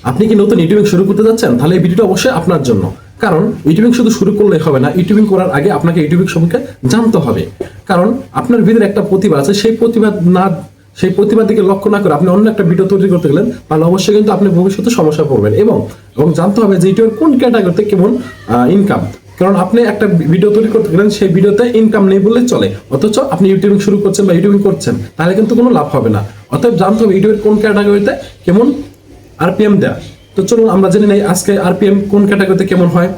আপনি কি নতুন ইউটিউবিং শুরু করতে যাচ্ছেন? তাহলে এই ভিডিওটা অবশ্যই আপনার জন্য। কারণ ইউটিউবিং শুধু শুরু করলেই হবে না, ইউটিউবিং করার আগে আপনাকে ইউটিউবিং সম্পর্কে জানতে হবে। কারণ আপনার ভিতরে একটা প্রতিভা আছে, সেই প্রতিভার দিকে লক্ষ্য না করে আপনি অন্য একটা ভিডিও তৈরি করতে গেলেন, তাহলে অবশ্যই কিন্তু আপনি ভবিষ্যতে সমস্যা পড়বেন। এবং জানতে হবে যে ইউটিউবের কোন ক্যাটাগরিতে কেমন ইনকাম। কারণ আপনি একটা ভিডিও তৈরি করতে গেলেন, সেই ভিডিওতে ইনকাম নেই বললে চলে, অথচ আপনি ইউটিউবিং শুরু করছেন বা ইউটিউবিং করছেন, তাহলে কিন্তু কোনো লাভ হবে না। অতএব জানতে হবে ইউটিউবের কোন ক্যাটাগরিতে কেমন আরপিএম দেয়া। তো চলুন আমরা জেনে নেই আজকে আরপিএম কোন ক্যাটাগরিতে কেমন হয়।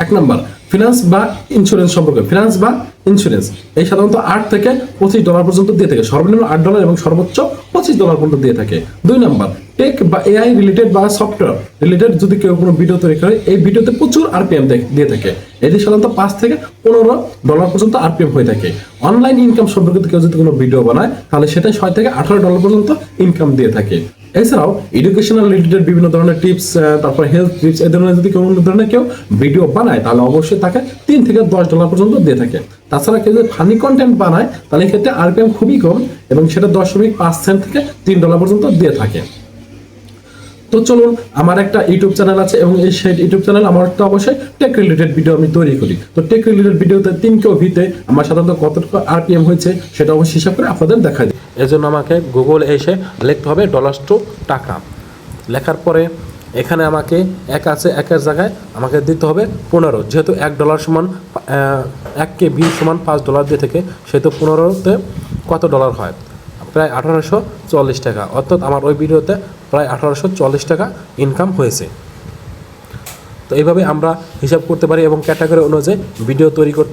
1 নাম্বার, ফিনান্স বা ইন্স্যুরেন্স সম্পর্কে। ফিনান্স বা ইন্স্যুরেন্স এই সাধারণত $8 থেকে $25 পর্যন্ত দিয়ে থাকে, সর্বনিম্ন $8 এবং সর্বোচ্চ $25 পর্যন্ত দিয়ে থাকে। 2 নাম্বার, টেক বা এআই রিলেটেড বা সফটওয়্যার রিলেটেড যদি কেউ কোনো ভিডিও তৈরি করে, এই ভিডিওতে প্রচুর আরপিএম দিয়ে থাকে। এটি সাধারণত $5 থেকে $15 পর্যন্ত আরপিএম হয়ে থাকে। অনলাইন ইনকাম সম্পর্কিত কেউ যদি কোনো ভিডিও বানায়, তাহলে সেটা $6 থেকে $18 পর্যন্ত ইনকাম দিয়ে থাকে। এছাড়াও এডুকেশনাল রিলেটেড বিভিন্ন ধরনের টিপস, তারপর হেলথ টিপস, এই ধরনের যদি কোনো ধরনের কেউ ভিডিও বানায়, তাহলে অবশ্যই তাকে $3 থেকে $10 পর্যন্ত দিয়ে থাকে। তাছাড়া কেউ যদি ফানি কন্টেন্ট বানায়, তাহলে ক্ষেত্রে আরপিএম খুবই কম এবং সেটা 0.5 সেন্ট থেকে $3 পর্যন্ত দিয়ে থাকে। তো চলুন, আমার একটা ইউটিউব চ্যানেল আছে এবং সেই ইউটিউব চ্যানেল আমার একটা অবশ্যই টেক রিলেটেড ভিডিও আমি তৈরি করি। তো টেক রিলেটেড ভিডিওতে 3 ভিতে আমার সাধারণত কতটুকু আরপিএম হয়েছে সেটা অবশ্যই হিসাব করে আপনাদের দেখা দিই। এজন্য আমাকে গুগল এসে লিখতে হবে $টাকা। লেখার পরে এখানে আমাকে এক আছে, একের জায়গায় আমাকে দিতে হবে 15, যেহেতু $1 সমান 1 KB সমান $5 দিয়ে থাকে, সেহেতু 15তে কত ডলার হয়? প্রায় $1840। অর্থাৎ আমার ওই ভিডিওতে প্রায় $1840 ইনকাম হয়েছে। তো এইভাবে আমরা হিসাব করতে পারি এবং ক্যাটাগরি অনুযায়ী ভিডিও তৈরি করতে